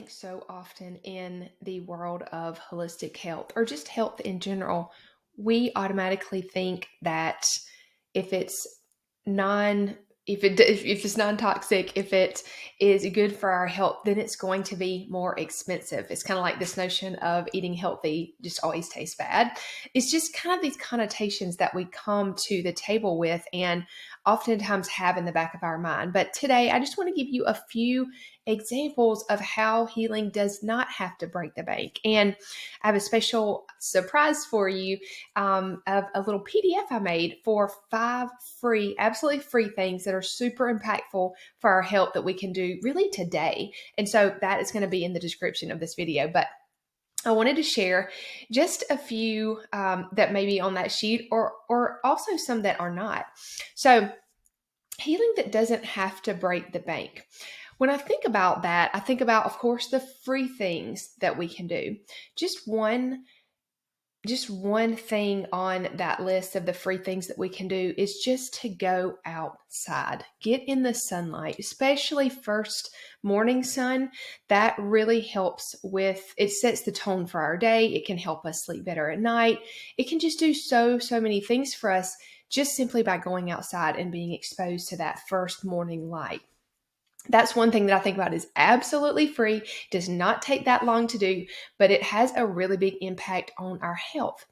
think so often in the world of holistic health or just health in general, we automatically think that if it's non if it's non-toxic, if it is good for our health, then it's going to be more expensive. It's kind of like this notion of eating healthy just always tastes bad. It's just kind of these connotations that we come to the table with and oftentimes have in the back of our mind. But today, I just want to give you a few examples of how healing does not have to break the bank. And I have a special surprise for you of a little PDF I made for 5 free, absolutely free things that are super impactful for our health that we can do really today. And so that is going to be in the description of this video. But I wanted to share just a few that may be on that sheet or also some that are not. So healing that doesn't have to break the bank. When I think about that, I think about, of course, the free things that we can do. Just one thing on that list of the free things that we can do is just to go outside, get in the sunlight, especially first morning sun. That really helps it sets the tone for our day. It can help us sleep better at night. It can just do so many things for us just simply by going outside and being exposed to that first morning light. That's one thing that I think about is absolutely free, does not take that long to do, but it has a really big impact on our health.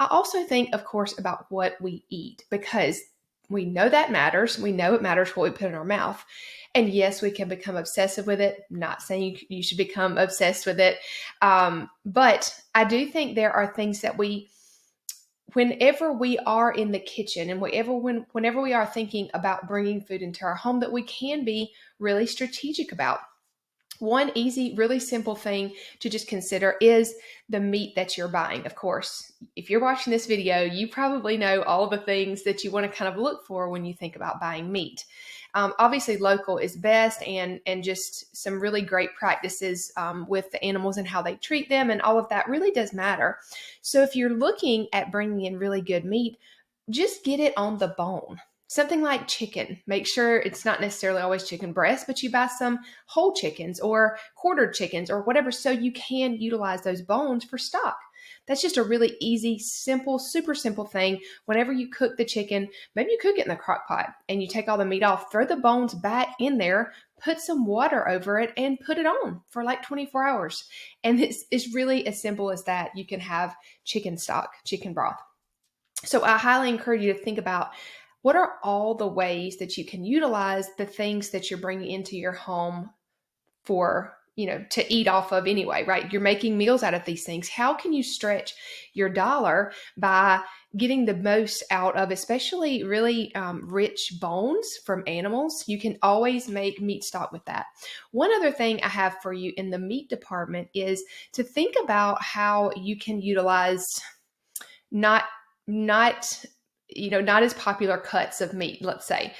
I also think, of course, about what we eat because we know that matters. We know it matters what we put in our mouth. And yes, we can become obsessive with it. Not saying you should become obsessed with it. But I do think there are things that whenever we are in the kitchen and whenever we are thinking about bringing food into our home, that we can be really strategic about. One easy, really simple thing to just consider is the meat that you're buying. Of course, if you're watching this video, you probably know all of the things that you want to kind of look for when you think about buying meat. Obviously, local is best, and just some really great practices with the animals and how they treat them, and all of that really does matter. So if you're looking at bringing in really good meat, just get it on the bone. Something like chicken. Make sure it's not necessarily always chicken breast, but you buy some whole chickens or quartered chickens or whatever so you can utilize those bones for stock. That's just a really easy, simple, super simple thing. Whenever you cook the chicken, maybe you cook it in the crock pot and you take all the meat off, throw the bones back in there, put some water over it, and put it on for like 24 hours. And it's really as simple as that. You can have chicken stock, chicken broth. So I highly encourage you to think about what are all the ways that you can utilize the things that you're bringing into your home for, to eat off of anyway, right? You're making meals out of these things. How can you stretch your dollar by getting the most out of, especially really rich bones from animals? You can always make meat stock with that. One other thing I have for you in the meat department is to think about how you can utilize not not as popular cuts of meat, let's say.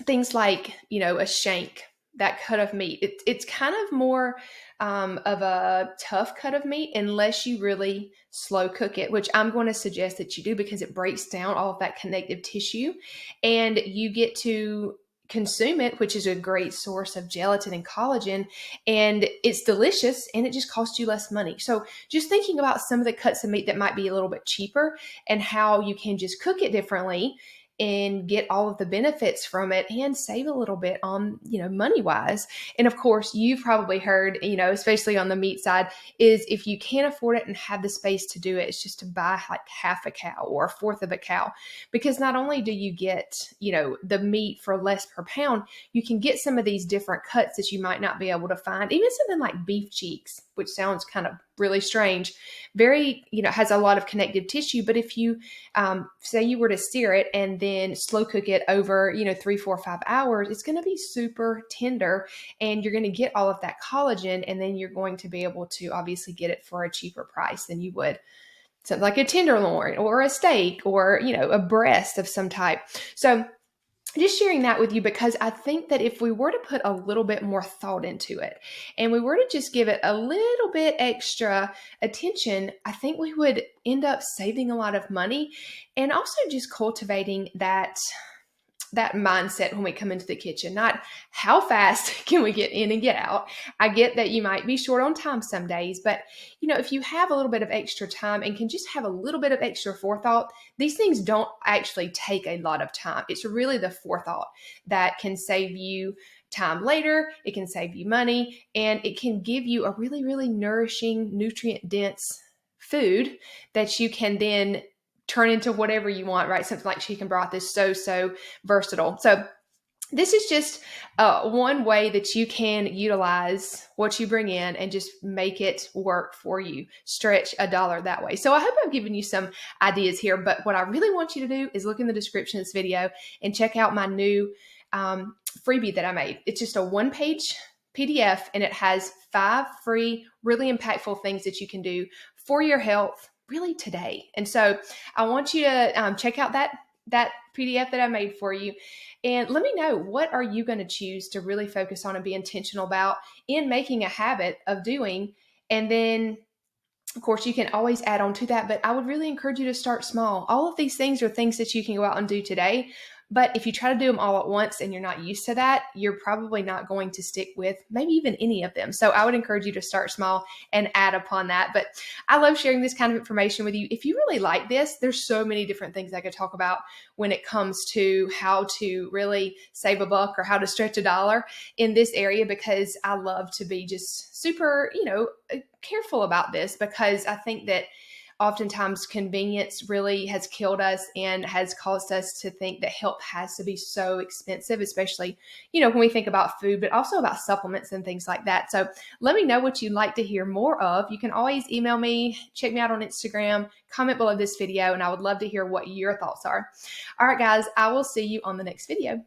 Things like, a shank, that cut of meat. It's kind of more of a tough cut of meat unless you really slow cook it, which I'm going to suggest that you do because it breaks down all of that connective tissue and you get to consume it, which is a great source of gelatin and collagen, and it's delicious and it just costs you less money. So just thinking about some of the cuts of meat that might be a little bit cheaper and how you can just cook it differently and get all of the benefits from it and save a little bit on, money wise. And of course, you've probably heard, especially on the meat side, is if you can't afford it and have the space to do it, it's just to buy like half a cow or a fourth of a cow. Because not only do you get, the meat for less per pound, you can get some of these different cuts that you might not be able to find. Even something like beef cheeks, which sounds kind of really strange, very, has a lot of connective tissue. But if you say you were to sear it and then slow cook it over, 3, 4, 5 hours, it's going to be super tender and you're going to get all of that collagen. And then you're going to be able to obviously get it for a cheaper price than you would something like a tenderloin or a steak or, a breast of some type. So just sharing that with you because I think that if we were to put a little bit more thought into it and we were to just give it a little bit extra attention, I think we would end up saving a lot of money and also just cultivating that that mindset when we come into the kitchen, not how fast can we get in and get out. I get that you might be short on time some days, but if you have a little bit of extra time and can just have a little bit of extra forethought, these things don't actually take a lot of time. It's really the forethought that can save you time later. It can save you money, and it can give you a really, really nourishing, nutrient dense food that you can then turn into whatever you want, right? Something like chicken broth is so versatile. So this is just one way that you can utilize what you bring in and just make it work for you. Stretch a dollar that way. So I hope I've given you some ideas here, but what I really want you to do is look in the description of this video and check out my new freebie that I made. It's just a 1-page PDF, and it has 5 free, really impactful things that you can do for your health really today. And so I want you to check out that PDF that I made for you. And let me know, what are you going to choose to really focus on and be intentional about in making a habit of doing? And then, of course, you can always add on to that, but I would really encourage you to start small. All of these things are things that you can go out and do today. But if you try to do them all at once and you're not used to that, you're probably not going to stick with maybe even any of them. So I would encourage you to start small and add upon that. But I love sharing this kind of information with you. If you really like this, there's so many different things I could talk about when it comes to how to really save a buck or how to stretch a dollar in this area, because I love to be just super, careful about this, because I think that oftentimes convenience really has killed us and has caused us to think that health has to be so expensive, especially, when we think about food, but also about supplements and things like that. So let me know what you'd like to hear more of. You can always email me, check me out on Instagram, comment below this video, and I would love to hear what your thoughts are. All right, guys, I will see you on the next video.